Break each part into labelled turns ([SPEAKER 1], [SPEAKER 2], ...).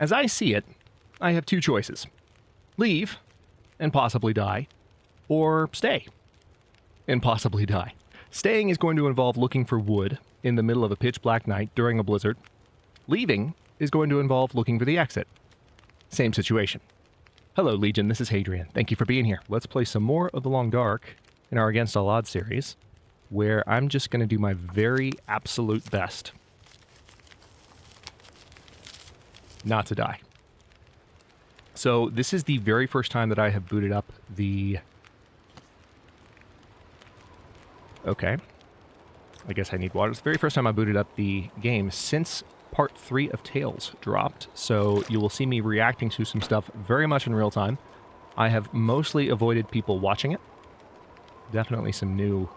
[SPEAKER 1] As I see it, I have two choices. Leave and possibly die, or stay and possibly die. Staying is going to involve looking for wood in the middle of a pitch black night during a blizzard. Leaving is going to involve looking for the exit. Same situation. Hello, Legion, this is Hadrian. Thank you for being here. Let's play some more of The Long Dark in our Against All Odds series, where I'm just going to do my very absolute best not to die. So this is the very first time that I have booted up the... Okay. I guess I need water. It's the very first time I booted up the game since Part 3 of Tales dropped, so you will see me reacting to some stuff very much in real time. I have mostly avoided people watching it. Definitely some new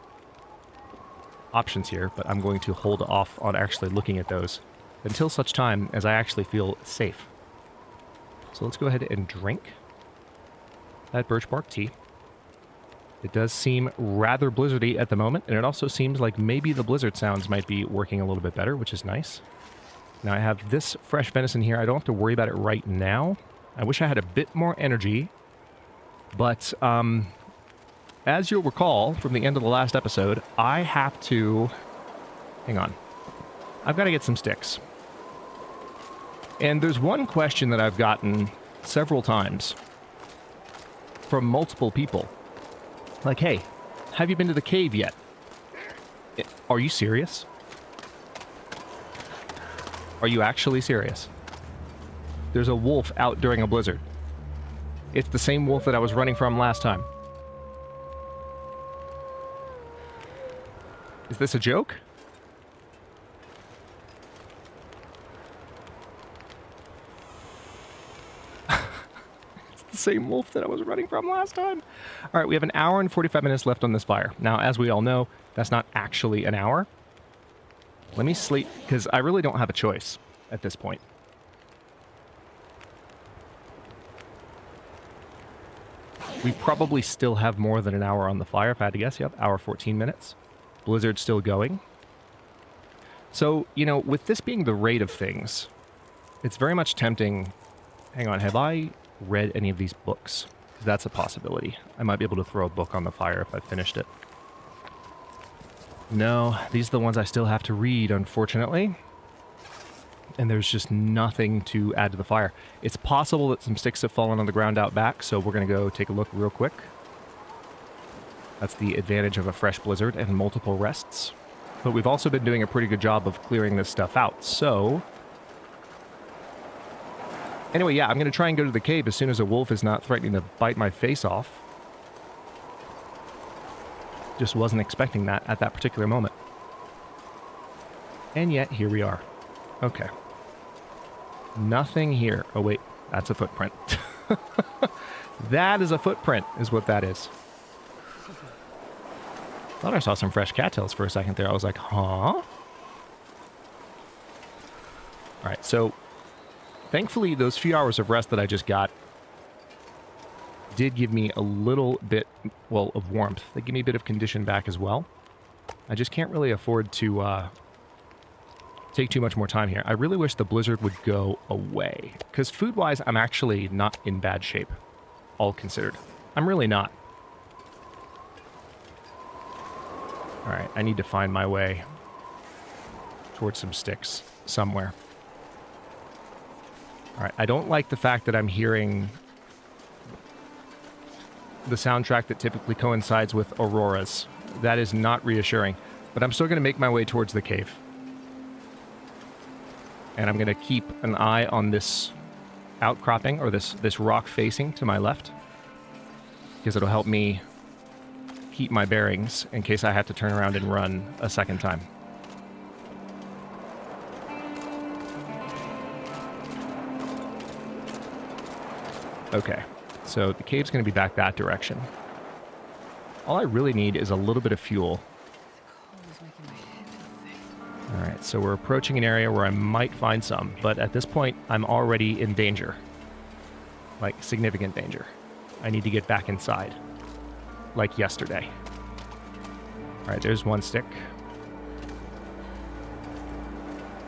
[SPEAKER 1] options here, but I'm going to hold off on actually looking at those until such time as I actually feel safe. So let's go ahead and drink that birch bark tea. It does seem rather blizzardy at the moment, and it also seems like maybe the blizzard sounds might be working a little bit better, which is nice. Now I have this fresh venison here. I don't have to worry about it right now. I wish I had a bit more energy, but as you'll recall from the end of the last episode, I have to... Hang on. I've got to get some sticks. And there's one question that I've gotten several times from multiple people. Like, hey, have you been to the cave yet? Are you serious? Are you actually serious? There's a wolf out during a blizzard. It's the same wolf that I was running from last time. Is this a joke? It's the same wolf that I was running from last time. All right, we have an hour and 45 minutes left on this fire. Now, as we all know, that's not actually an hour. Let me sleep, because I really don't have a choice at this point. We probably still have more than an hour on the fire, if I had to guess. Yep, hour 14 minutes. Blizzard's still going. So, you know, with this being the rate of things, it's very much tempting... Hang on, have I read any of these books? That's a possibility. I might be able to throw a book on the fire if I finished it. No, these are the ones I still have to read, unfortunately. And there's just nothing to add to the fire. It's possible that some sticks have fallen on the ground out back, so we're going to go take a look real quick. That's the advantage of a fresh blizzard and multiple rests. But we've also been doing a pretty good job of clearing this stuff out, so... Anyway, yeah, I'm going to try and go to the cave as soon as a wolf is not threatening to bite my face off. Just wasn't expecting that at that particular moment. And yet, here we are. Okay. Nothing here. Oh, wait. That's a footprint. That is a footprint, is what that is. Thought I saw some fresh cattails for a second there. I was like, huh? Alright, so... Thankfully, those few hours of rest that I just got did give me a little bit, well, of warmth. They give me a bit of condition back as well. I just can't really afford to take too much more time here. I really wish the blizzard would go away. Because food-wise, I'm actually not in bad shape, all considered. I'm really not. Alright, I need to find my way towards some sticks somewhere. Alright, I don't like the fact that I'm hearing the soundtrack that typically coincides with auroras. That is not reassuring. But I'm still going to make my way towards the cave. And I'm going to keep an eye on this outcropping, or this rock facing to my left. Because it'll help me keep my bearings in case I have to turn around and run a second time. Okay, so the cave's going to be back that direction. All I really need is a little bit of fuel. Alright, so we're approaching an area where I might find some, but at this point, I'm already in danger. Like, significant danger. I need to get back inside. Like yesterday. Alright, there's one stick.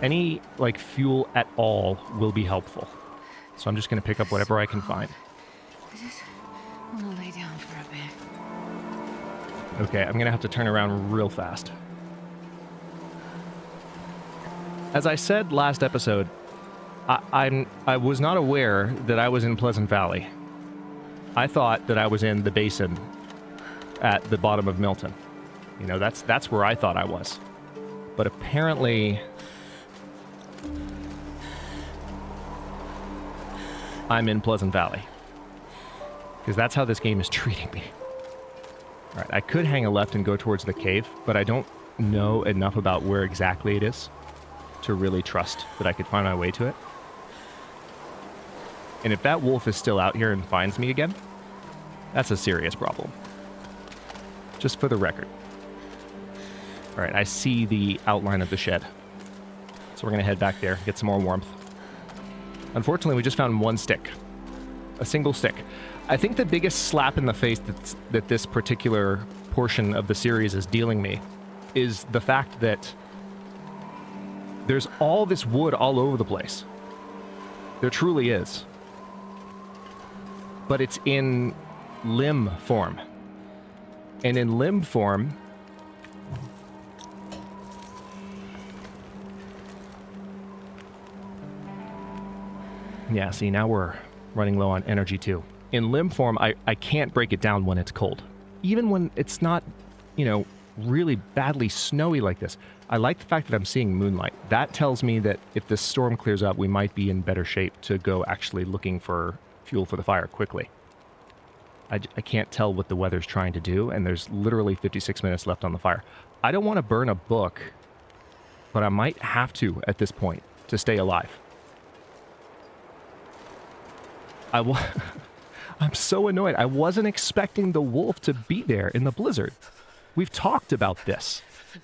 [SPEAKER 1] Any, like, fuel at all will be helpful. So I'm just going to pick up whatever I can find.
[SPEAKER 2] I just want to lay down for a bit.
[SPEAKER 1] Okay, I'm going to have to turn around real fast. As I said last episode, I was not aware that I was in Pleasant Valley. I thought that I was in the basin at the bottom of Milton. You know, that's where I thought I was. But apparently I'm in Pleasant Valley. Because that's how this game is treating me. Alright, I could hang a left and go towards the cave, but I don't know enough about where exactly it is to really trust that I could find my way to it. And if that wolf is still out here and finds me again, that's a serious problem. Just for the record. Alright, I see the outline of the shed. So we're going to head back there, get some more warmth. Unfortunately, we just found one stick. A single stick. I think the biggest slap in the face that this particular portion of the series is dealing me is the fact that there's all this wood all over the place. There truly is. But it's in limb form. And in limb form, yeah, see, now we're running low on energy too. In limb form, I can't break it down when it's cold. Even when it's not, you know, really badly snowy like this. I like the fact that I'm seeing moonlight. That tells me that if this storm clears up, we might be in better shape to go actually looking for fuel for the fire quickly. I can't tell what the weather's trying to do, and there's literally 56 minutes left on the fire. I don't want to burn a book, but I might have to at this point to stay alive. I'm so annoyed. I wasn't expecting the wolf to be there in the blizzard. We've talked about this.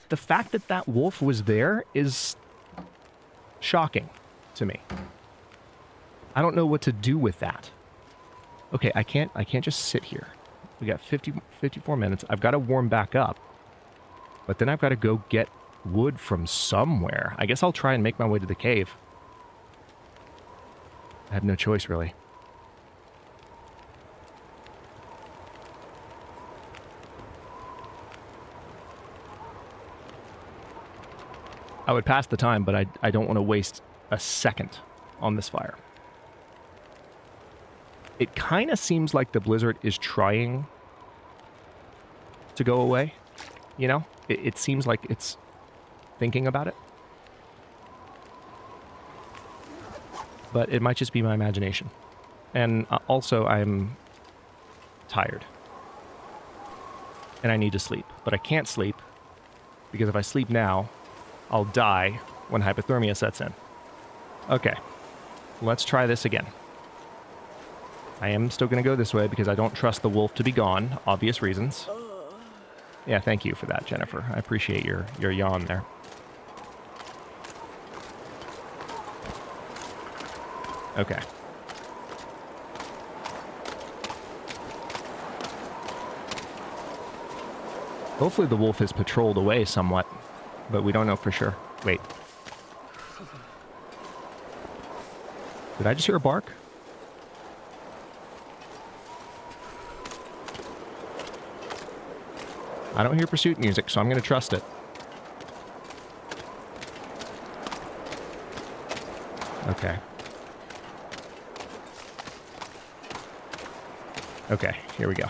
[SPEAKER 1] The fact that that wolf was there is shocking to me. I don't know what to do with that. Okay, I can't just sit here. We got 54 minutes. I've got to warm back up. But then I've got to go get wood from somewhere. I guess I'll try and make my way to the cave. I have no choice, really. I would pass the time, but I don't want to waste a second on this fire. It kind of seems like the blizzard is trying to go away, you know? It seems like it's thinking about it. But it might just be my imagination. And also, I'm tired. And I need to sleep. But I can't sleep, because if I sleep now, I'll die when hypothermia sets in. Okay, let's try this again. I am still going to go this way because I don't trust the wolf to be gone. Obvious reasons. Yeah, thank you for that, Jennifer. I appreciate your yawn there. Okay. Hopefully the wolf has patrolled away somewhat, but we don't know for sure. Wait. Did I just hear a bark? I don't hear pursuit music, so I'm going to trust it. Okay. Okay, here we go.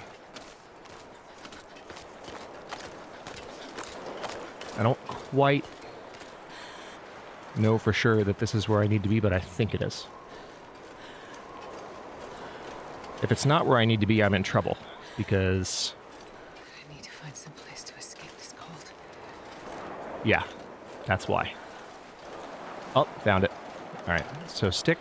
[SPEAKER 1] I don't quite know for sure that this is where I need to be, but I think it is. If it's not where I need to be, I'm in trouble, because
[SPEAKER 2] I need to find some place to escape this cold.
[SPEAKER 1] yeah, that's why. Oh, found it. All right, so stick,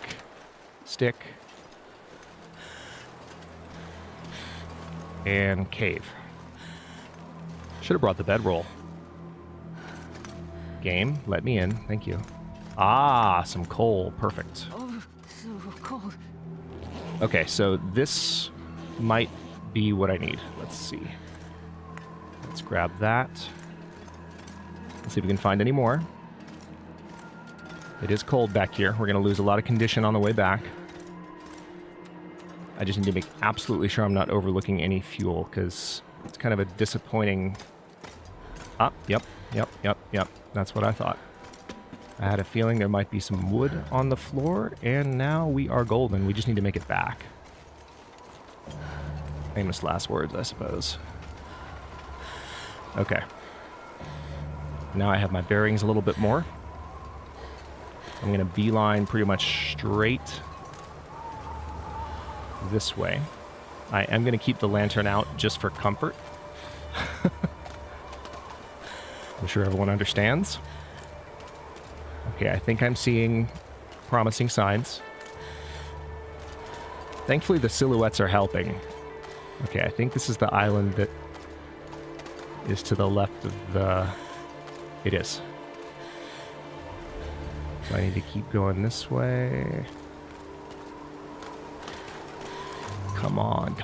[SPEAKER 1] and cave. Should have brought the bedroll. Game, let me in. Thank you. Ah, some coal. Perfect.
[SPEAKER 2] Oh, so cold.
[SPEAKER 1] Okay, so this might be what I need. Let's see. Let's grab that. Let's see if we can find any more. It is cold back here. We're going to lose a lot of condition on the way back. I just need to make absolutely sure I'm not overlooking any fuel, because it's kind of a disappointing... Ah, yep. That's what I thought. I had a feeling there might be some wood on the floor, and now we are golden. We just need to make it back. Famous last words, I suppose. Okay. Now I have my bearings a little bit more. I'm going to beeline pretty much straight this way. I am going to keep the lantern out just for comfort. I'm sure everyone understands. Okay, I think I'm seeing promising signs. Thankfully, the silhouettes are helping. Okay, I think this is the island that is to the left of the... It is. So I need to keep going this way. Come on.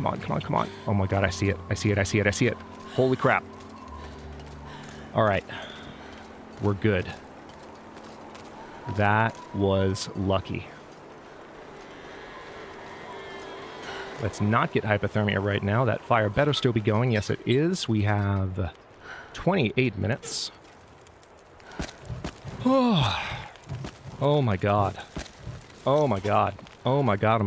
[SPEAKER 1] Oh my god, I see it. Holy crap. Alright. We're good. That was lucky. Let's not get hypothermia right now. That fire better still be going. Yes, it is. We have 28 minutes. Oh my god. Oh my god. Oh my god.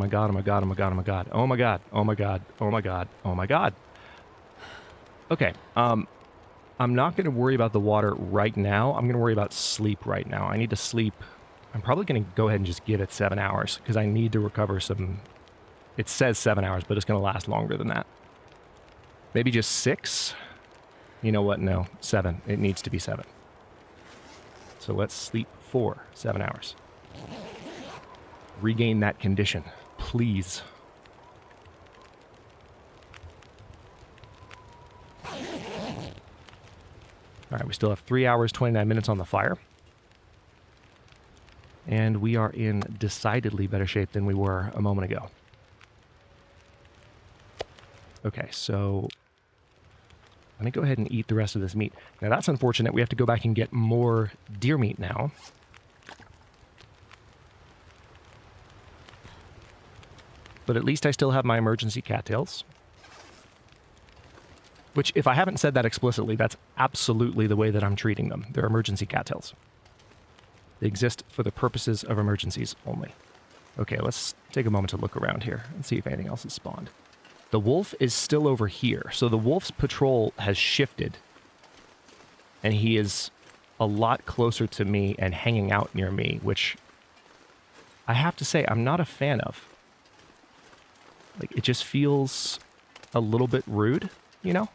[SPEAKER 1] Okay. I'm not going to worry about the water right now. I'm going to worry about sleep right now. I need to sleep. I'm probably going to go ahead and just give it 7 hours because I need to recover some... It says 7 hours, but it's going to last longer than that. Maybe just 6? You know what? No, 7. It needs to be 7. So let's sleep for 7 hours. Regain that condition, please. All right, we still have 3 hours, 29 minutes on the fire. And we are in decidedly better shape than we were a moment ago. Okay, so let me go ahead and eat the rest of this meat. Now that's unfortunate. We have to go back and get more deer meat now. But at least I still have my emergency cattails. Which, if I haven't said that explicitly, that's absolutely the way that I'm treating them. They're emergency cattails. They exist for the purposes of emergencies only. Okay, let's take a moment to look around here and see if anything else has spawned. The wolf is still over here, so the wolf's patrol has shifted. And he is a lot closer to me and hanging out near me, which I have to say I'm not a fan of. Like, it just feels a little bit rude, you know?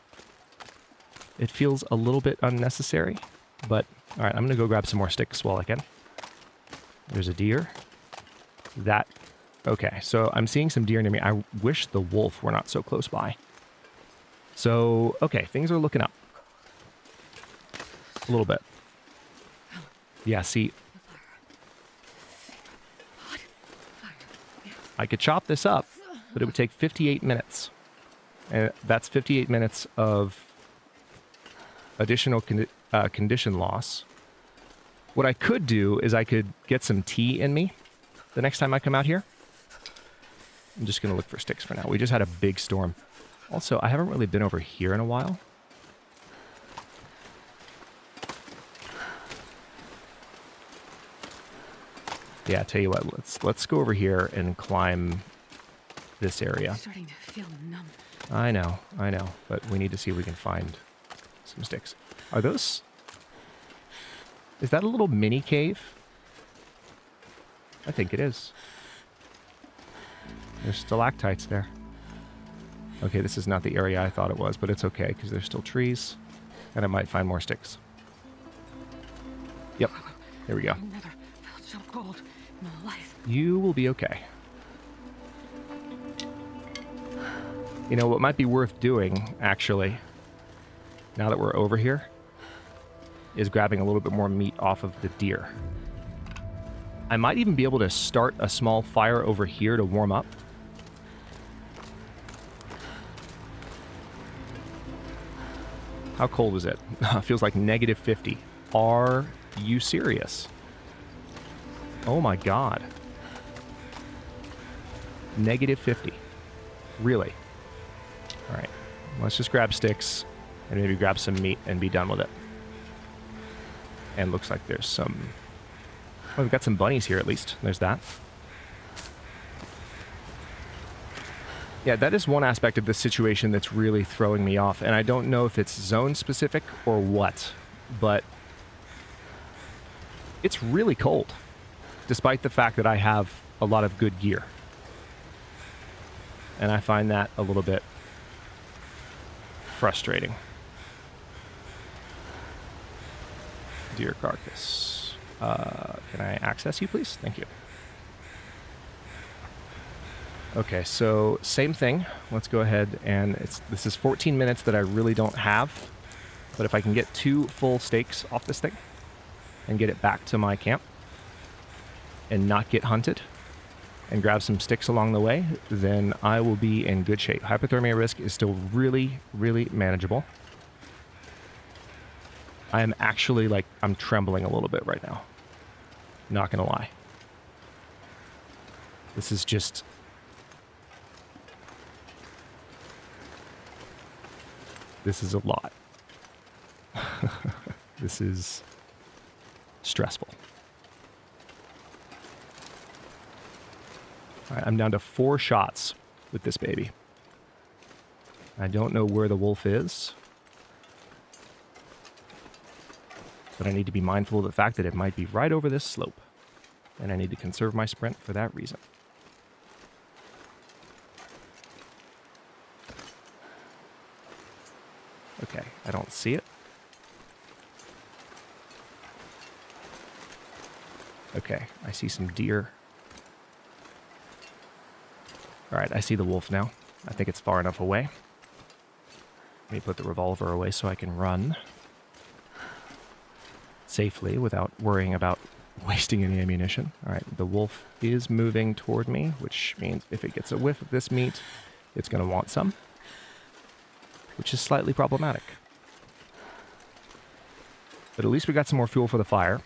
[SPEAKER 1] It feels a little bit unnecessary, but all right, I'm going to go grab some more sticks while I can. There's a deer. Okay, so I'm seeing some deer near me. I wish the wolf were not so close by. So, okay, things are looking up. A little bit. Yeah, see, I could chop this up, but it would take 58 minutes. And that's 58 minutes of additional condition loss. What I could do is I could get some tea in me the next time I come out here. I'm just going to look for sticks for now. We just had a big storm. Also, I haven't really been over here in a while. Yeah, tell you what, let's go over here and climb this area.
[SPEAKER 2] I'm starting to feel numb.
[SPEAKER 1] I know, but we need to see if we can find some sticks. Are those... Is that a little mini cave? I think it is. There's stalactites there. Okay, this is not the area I thought it was, but it's okay, because there's still trees, and I might find more sticks. Yep, here we go.
[SPEAKER 2] I've never felt so cold in my life.
[SPEAKER 1] You will be okay. You know, what might be worth doing, actually, now that we're over here, is grabbing a little bit more meat off of the deer. I might even be able to start a small fire over here to warm up. How cold is it? Feels like negative 50. Are you serious? Oh my god. Negative 50. Really? All right. Let's just grab sticks and maybe grab some meat and be done with it. And looks like there's some... Oh, we've got some bunnies here at least. There's that. Yeah, that is one aspect of this situation that's really throwing me off. And I don't know if it's zone specific or what, but it's really cold, despite the fact that I have a lot of good gear. And I find that a little bit frustrating. Deer carcass. Can I access you, please? Thank you. Okay, so same thing. Let's go ahead and this is 14 minutes that I really don't have. But if I can get 2 full steaks off this thing and get it back to my camp and not get hunted and grab some sticks along the way, then I will be in good shape. Hypothermia risk is still really, really manageable. I am actually, like, I'm trembling a little bit right now. Not gonna lie. This is just... This is a lot. This is stressful. All right, I'm down to 4 shots with this baby. I don't know where the wolf is, but I need to be mindful of the fact that it might be right over this slope, and I need to conserve my sprint for that reason. Okay, I don't see it. Okay, I see some deer. All right, I see the wolf now. I think it's far enough away. Let me put the revolver away so I can run safely without worrying about wasting any ammunition. All right, the wolf is moving toward me, which means if it gets a whiff of this meat, it's going to want some, which is slightly problematic. But at least we got some more fuel for the fire.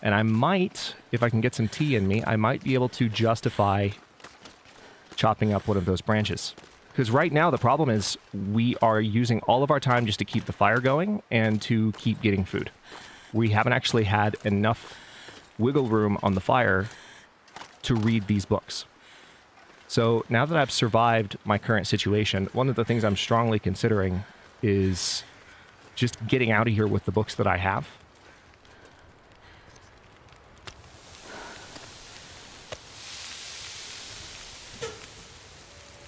[SPEAKER 1] And I might, if I can get some tea in me, I might be able to justify chopping up one of those branches. Because right now the problem is we are using all of our time just to keep the fire going and to keep getting food. We haven't actually had enough wiggle room on the fire to read these books. So now that I've survived my current situation, one of the things I'm strongly considering is just getting out of here with the books that I have.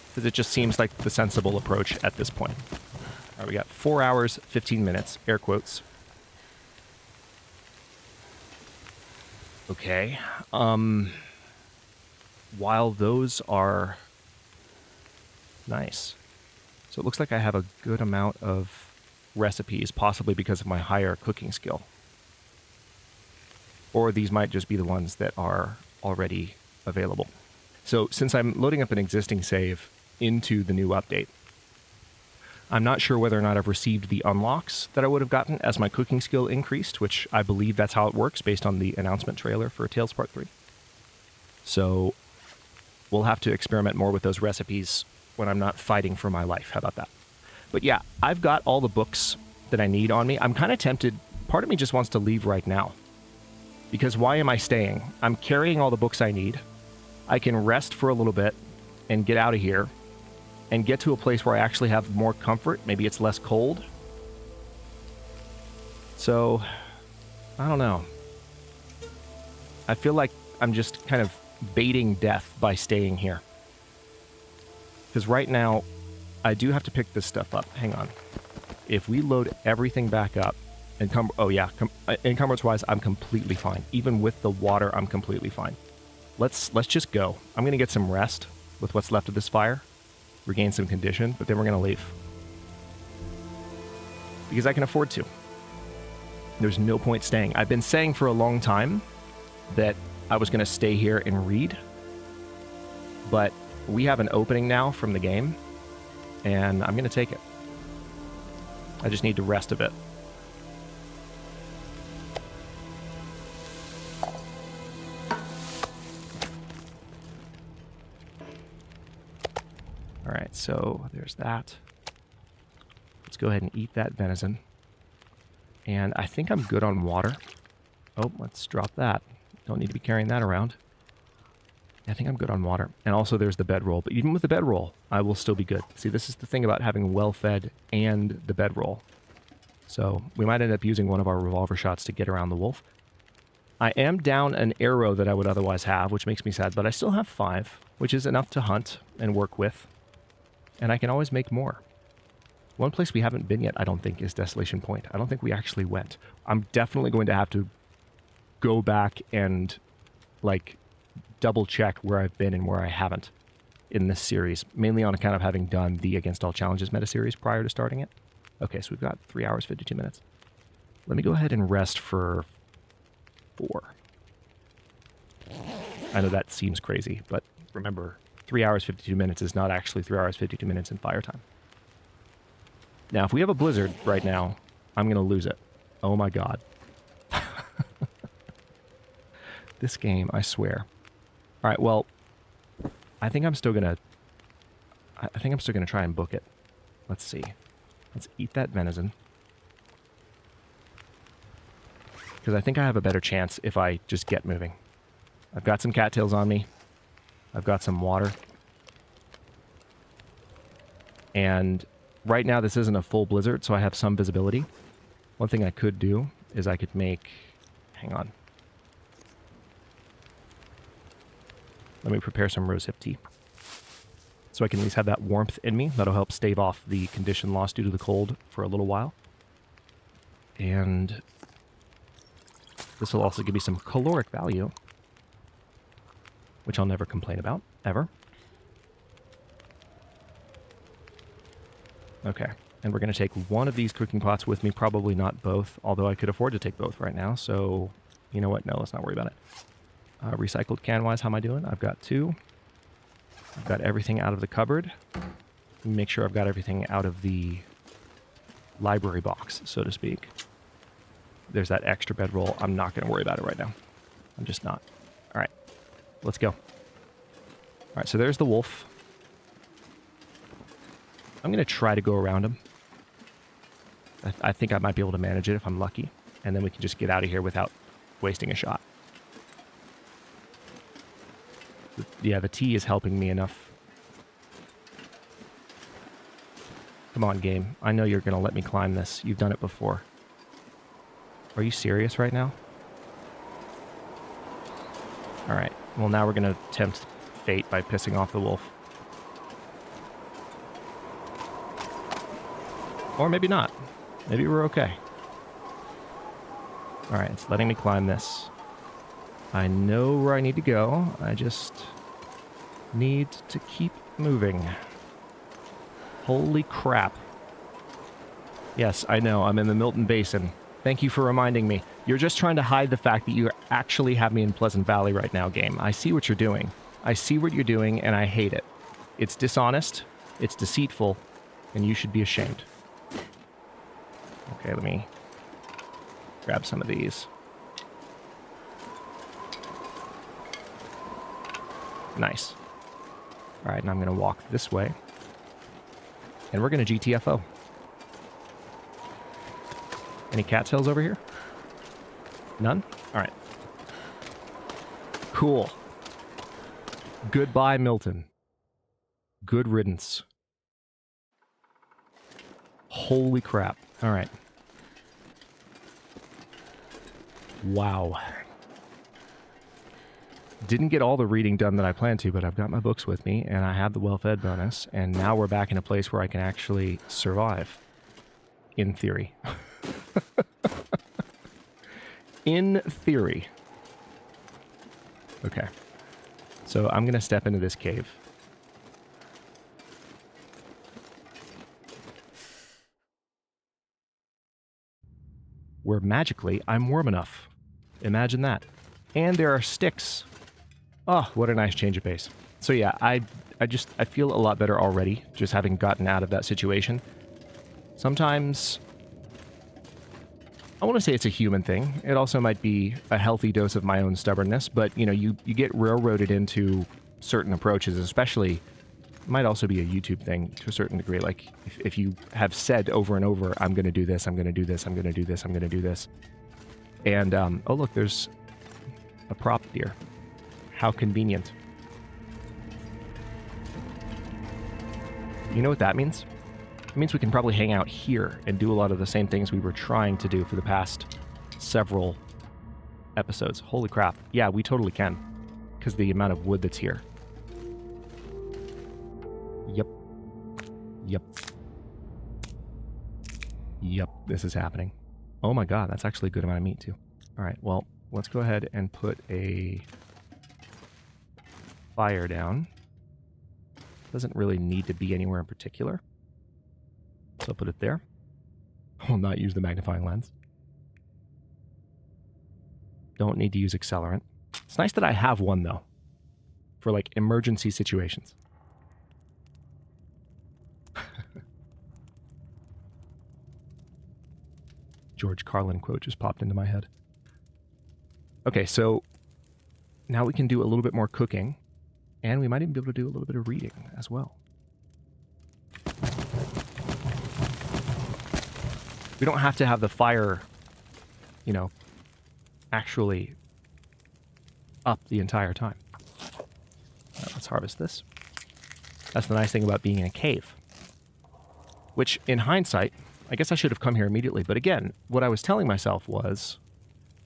[SPEAKER 1] Because it just seems like the sensible approach at this point. All right, we got 4 hours, 15 minutes, air quotes. Okay. While those are nice. So it looks like I have a good amount of recipes, possibly because of my higher cooking skill. Or these might just be the ones that are already available. So since I'm loading up an existing save into the new update, I'm not sure whether or not I've received the unlocks that I would have gotten as my cooking skill increased, which I believe that's how it works based on the announcement trailer for Tales Part 3. So we'll have to experiment more with those recipes when I'm not fighting for my life. How about that? But yeah, I've got all the books that I need on me. I'm kind of tempted. Part of me just wants to leave right now. Because why am I staying? I'm carrying all the books I need. I can rest for a little bit and get out of here and get to a place where I actually have more comfort. Maybe it's less cold. So, I don't know. I feel like I'm just kind of baiting death by staying here. Because right now, I do have to pick this stuff up. Hang on. If we load everything back up, encumbrance-wise, I'm completely fine. Even with the water, I'm completely fine. Let's just go. I'm going to get some rest with what's left of this fire, regain some condition, but then we're going to leave. Because I can afford to. There's no point staying. I've been saying for a long time that I was going to stay here and read, but we have an opening now from the game, and I'm going to take it. I just need to rest a bit. All right, so there's that. Let's go ahead and eat that venison. And I think I'm good on water. Oh, let's drop that. Don't need to be carrying that around. I think I'm good on water. And also there's the bedroll. But even with the bedroll, I will still be good. See, this is the thing about having well-fed and the bedroll. So we might end up using one of our revolver shots to get around the wolf. I am down an arrow that I would otherwise have, which makes me sad, but I still have 5, which is enough to hunt and work with. And I can always make more. One place we haven't been yet, I don't think, is Desolation Point. I don't think we actually went. I'm definitely going to have to go back and, like, double check where I've been and where I haven't in this series, mainly on account of having done the Against All Challenges meta series prior to starting it. Okay, so we've got 3 hours, 52 minutes. Let me go ahead and rest for 4. I know that seems crazy, but remember, 3 hours, 52 minutes is not actually 3 hours, 52 minutes in fire time. Now, if we have a blizzard right now, I'm going to lose it. Oh my god. This game, I swear. All right, well, I think I'm still gonna try and book it. Let's see. Let's eat that venison. Because I think I have a better chance if I just get moving. I've got some cattails on me. I've got some water. And right now this isn't a full blizzard, so I have some visibility. One thing I could do is I could make... Hang on. Let me prepare some rosehip tea. So I can at least have that warmth in me. That'll help stave off the condition lost due to the cold for a little while. And this will also give me some caloric value, which I'll never complain about, ever. Okay, and we're going to take one of these cooking pots with me, probably not both, although I could afford to take both right now, so you know what? No, let's not worry about it. Recycled can-wise, how am I doing? I've got 2. I've got everything out of the cupboard. Make sure I've got everything out of the library box, so to speak. There's that extra bedroll. I'm not going to worry about it right now. I'm just not. All right, let's go. All right, so there's the wolf. I'm going to try to go around him. I think I might be able to manage it if I'm lucky. And then we can just get out of here without wasting a shot. Yeah, the tea is helping me enough. Come on, game. I know you're going to let me climb this. You've done it before. Are you serious right now? Alright. Well, now we're going to tempt fate by pissing off the wolf. Or maybe not. Maybe we're okay. Alright, it's letting me climb this. I know where I need to go. I just need to keep moving. Holy crap. Yes, I know. I'm in the Milton Basin. Thank you for reminding me. You're just trying to hide the fact that you actually have me in Pleasant Valley right now, game. I see what you're doing. I see what you're doing, and I hate it. It's dishonest, it's deceitful, and you should be ashamed. Okay, let me grab some of these. Nice. All right, and I'm going to walk this way. And we're going to GTFO. Any cattails over here? None? All right. Cool. Goodbye, Milton. Good riddance. Holy crap. All right. Wow. Didn't get all the reading done that I planned to, but I've got my books with me, and I have the well-fed bonus, and now we're back in a place where I can actually survive. In theory. In theory. Okay. So I'm going to step into this cave. Where magically I'm warm enough. Imagine that. And there are sticks. Oh, what a nice change of pace. So yeah, I feel a lot better already, just having gotten out of that situation. Sometimes, I want to say it's a human thing. It also might be a healthy dose of my own stubbornness, but you know, you get railroaded into certain approaches, especially Might also be a YouTube thing to a certain degree. Like if you have said over and over, I'm going to do this, I'm going to do this, I'm going to do this, I'm going to do this. And, oh look, there's a prop deer. How convenient. You know what that means? It means we can probably hang out here and do a lot of the same things we were trying to do for the past several episodes. Holy crap. Yeah, we totally can. Because the amount of wood that's here. Yep. Yep. Yep, this is happening. Oh my god, that's actually a good amount of meat too. Alright, well, let's go ahead and put a fire down. Doesn't really need to be anywhere in particular. So I'll put it there. I will not use the magnifying lens. Don't need to use accelerant. It's nice that I have one though. For like emergency situations. George Carlin quote just popped into my head. Okay, so now we can do a little bit more cooking, and we might even be able to do a little bit of reading as well. We don't have to have the fire, you know, actually up the entire time. All right, let's harvest this. That's the nice thing about being in a cave. Which, in hindsight, I guess I should have come here immediately. But again, what I was telling myself was,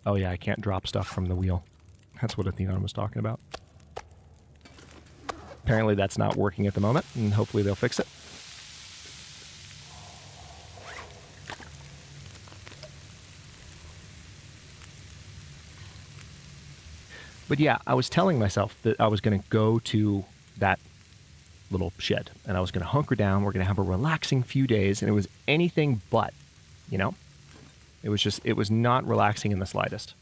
[SPEAKER 1] oh yeah, I can't drop stuff from the wheel. That's what Athenon was talking about. Apparently that's not working at the moment, and hopefully they'll fix it. But yeah, I was telling myself that I was going to go to that little shed, and I was going to hunker down. We're going to have a relaxing few days, and it was anything but, you know? It was not relaxing in the slightest.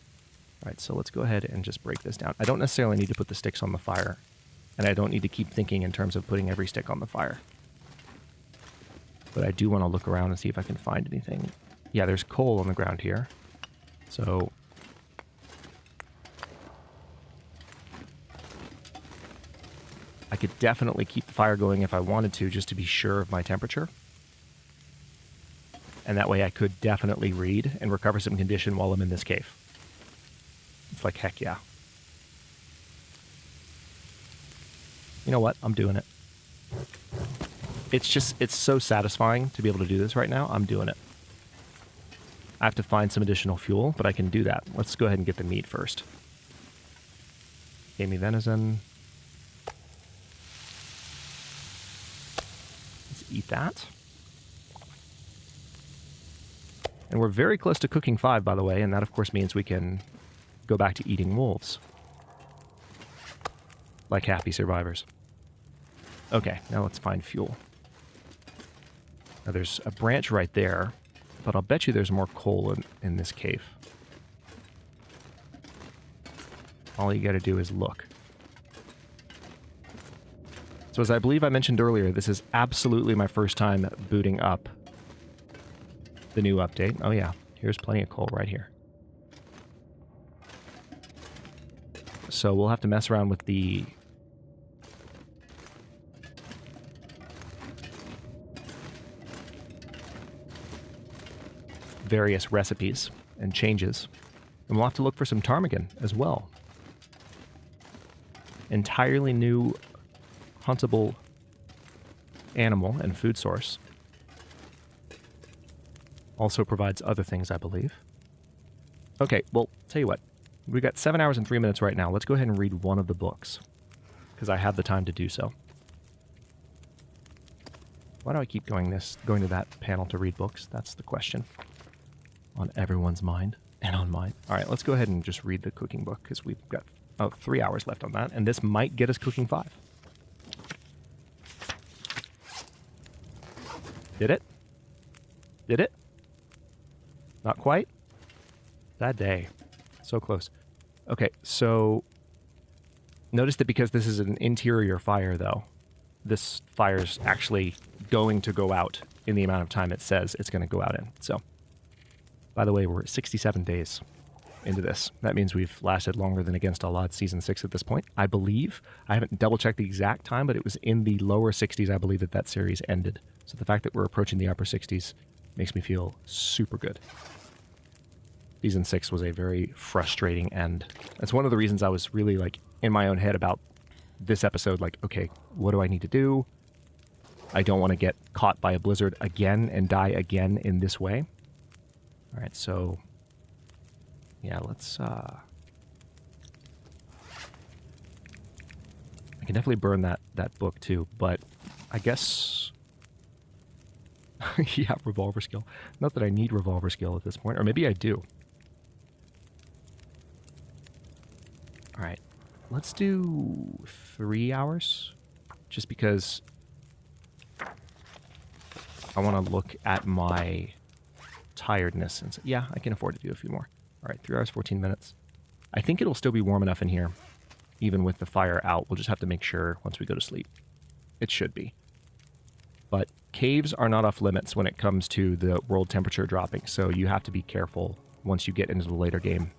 [SPEAKER 1] All right, so let's go ahead and just break this down. I don't necessarily need to put the sticks on the fire, and I don't need to keep thinking in terms of putting every stick on the fire. But I do want to look around and see if I can find anything. Yeah, there's coal on the ground here. So I could definitely keep the fire going if I wanted to, just to be sure of my temperature. And that way I could definitely read and recover some condition while I'm in this cave. It's like, heck yeah. You know what? I'm doing it. It's so satisfying to be able to do this right now. I'm doing it. I have to find some additional fuel, but I can do that. Let's go ahead and get the meat first. Gave me venison. Let's eat that. And we're very close to cooking 5, by the way, and that of course means we can go back to eating wolves. Like happy survivors. Okay, now let's find fuel. Now there's a branch right there, but I'll bet you there's more coal in this cave. All you gotta do is look. So as I believe I mentioned earlier, this is absolutely my first time booting up the new update. Oh yeah, here's plenty of coal right here. So we'll have to mess around with the various recipes and changes. And we'll have to look for some ptarmigan as well. Entirely new huntable animal and food source. Also provides other things, I believe. Okay, well, tell you what. We've got 7 hours and 3 minutes right now. Let's go ahead and read one of the books, because I have the time to do so. Why do I keep going to that panel to read books? That's the question on everyone's mind and on mine. All right, let's go ahead and just read the cooking book, because we've got 3 hours left on that, and this might get us cooking 5. Did it? Did it? Not quite? That day. So close. Okay, so notice that because this is an interior fire, though, this fire's actually going to go out in the amount of time it says it's going to go out in. So, by the way, we're at 67 days. into this. That means we've lasted longer than Against All Odds Season 6 at this point, I believe. I haven't double-checked the exact time, but it was in the lower 60s, I believe, that series ended. So the fact that we're approaching the upper 60s makes me feel super good. Season 6 was a very frustrating end. That's one of the reasons I was really, like, in my own head about this episode, like, okay, what do I need to do? I don't want to get caught by a blizzard again and die again in this way. All right, so yeah, let's I can definitely burn that book too, but I guess yeah, revolver skill. Not that I need revolver skill at this point, or maybe I do. All right, let's do 3 hours, just because I want to look at my tiredness and say, yeah, I can afford to do a few more. All right, 3 hours, 14 minutes. I think it'll still be warm enough in here, even with the fire out. We'll just have to make sure once we go to sleep. It should be. But caves are not off limits when it comes to the world temperature dropping, so you have to be careful once you get into the later game.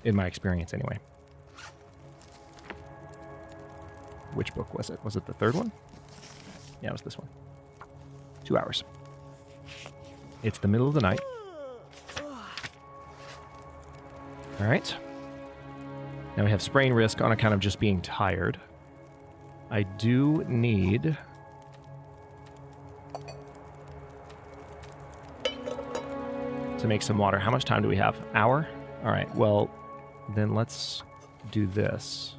[SPEAKER 1] In my experience, anyway. Which book was it? Was it the third one? Yeah, it was this one. 2 hours. It's the middle of the night. All right. Now we have sprain risk on account of just being tired. I do need to make some water. How much time do we have? Hour? All right, well, then let's do this.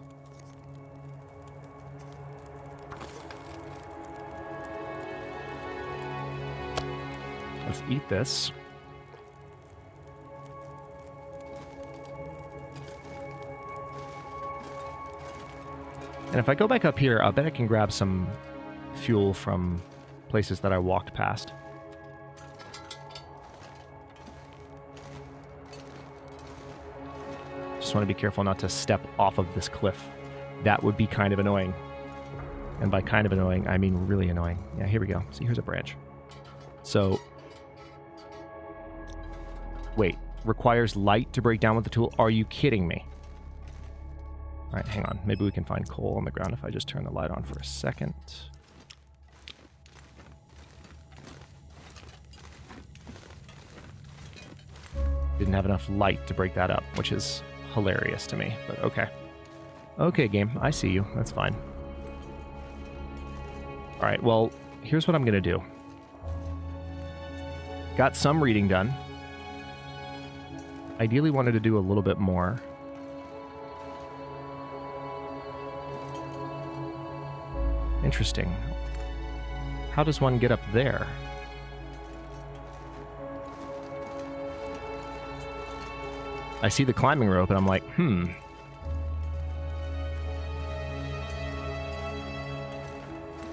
[SPEAKER 1] Let's eat this. And if I go back up here, I bet I can grab some fuel from places that I walked past. Just want to be careful not to step off of this cliff. That would be kind of annoying. And by kind of annoying, I mean really annoying. Yeah, here we go. See, here's a branch. So... Wait, requires light to break down with the tool? Are you kidding me? All right, hang on. Maybe we can find coal on the ground if I just turn the light on for a second. Didn't have enough light to break that up, which is hilarious to me, but okay. Okay, game, I see you. That's fine. All right, well, here's what I'm going to do. Got some reading done. Ideally wanted to do a little bit more. Interesting. How does one get up there? I see the climbing rope and I'm like,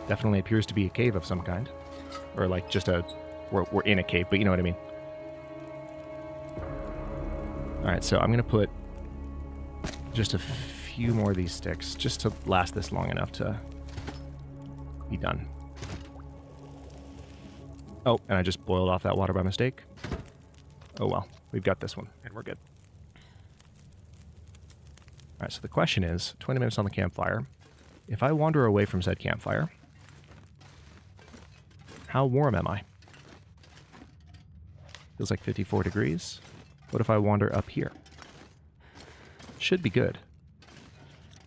[SPEAKER 1] Definitely appears to be a cave of some kind. Or like just we're in a cave, but you know what I mean. Alright, so I'm going to put just a few more of these sticks, just to last this long enough to be done. Oh, and I just boiled off that water by mistake. Oh well, we've got this one, and we're good. Alright, so the question is, 20 minutes on the campfire. If I wander away from said campfire, how warm am I? Feels like 54 degrees. What if I wander up here? Should be good.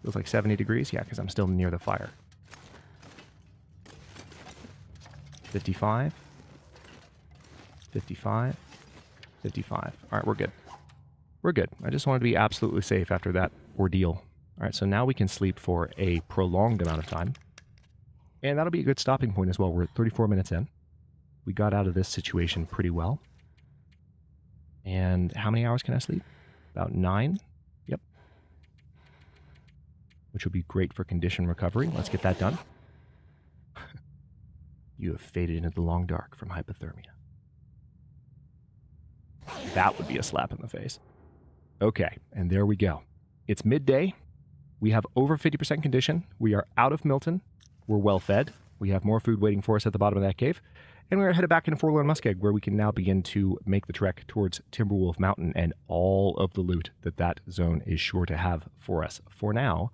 [SPEAKER 1] Feels like 70 degrees? Yeah, because I'm still near the fire. 55. 55. 55. All right, we're good. We're good. I just wanted to be absolutely safe after that ordeal. All right, so now we can sleep for a prolonged amount of time. And that'll be a good stopping point as well. We're 34 minutes in. We got out of this situation pretty well. And how many hours can I sleep? About 9. Yep. Which would be great for condition recovery. Let's get that done. You have faded into the long dark from hypothermia. That would be a slap in the face. Okay, and there we go. It's midday. We have over 50% condition. We are out of Milton. We're well fed. We have more food waiting for us at the bottom of that cave. And we're headed back into Forlorn Muskeg, where we can now begin to make the trek towards Timberwolf Mountain and all of the loot that zone is sure to have for us. For now,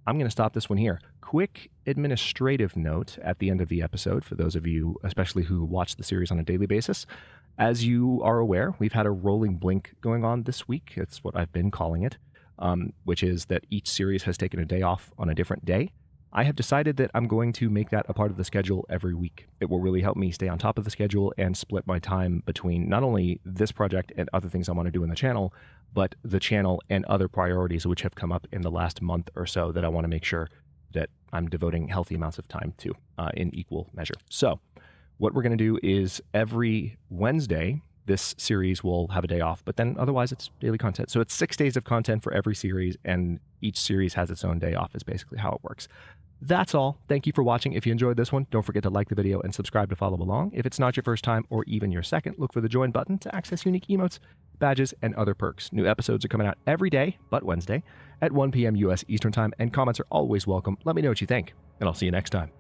[SPEAKER 1] I'm going to stop this one here. Quick administrative note at the end of the episode for those of you, especially who watch the series on a daily basis. As you are aware, we've had a rolling blink going on this week. It's what I've been calling it, which is that each series has taken a day off on a different day. I have decided that I'm going to make that a part of the schedule every week. It will really help me stay on top of the schedule and split my time between not only this project and other things I want to do in the channel, but the channel and other priorities which have come up in the last month or so that I want to make sure that I'm devoting healthy amounts of time to in equal measure. So what we're going to do is every Wednesday, this series will have a day off, but then otherwise it's daily content. So it's 6 days of content for every series, and each series has its own day off is basically how it works. That's all. Thank you for watching. If you enjoyed this one, don't forget to like the video and subscribe to follow along. If it's not your first time or even your second, look for the join button to access unique emotes, badges, and other perks. New episodes are coming out every day, but Wednesday, at 1 p.m. U.S. Eastern Time, and comments are always welcome. Let me know what you think, and I'll see you next time.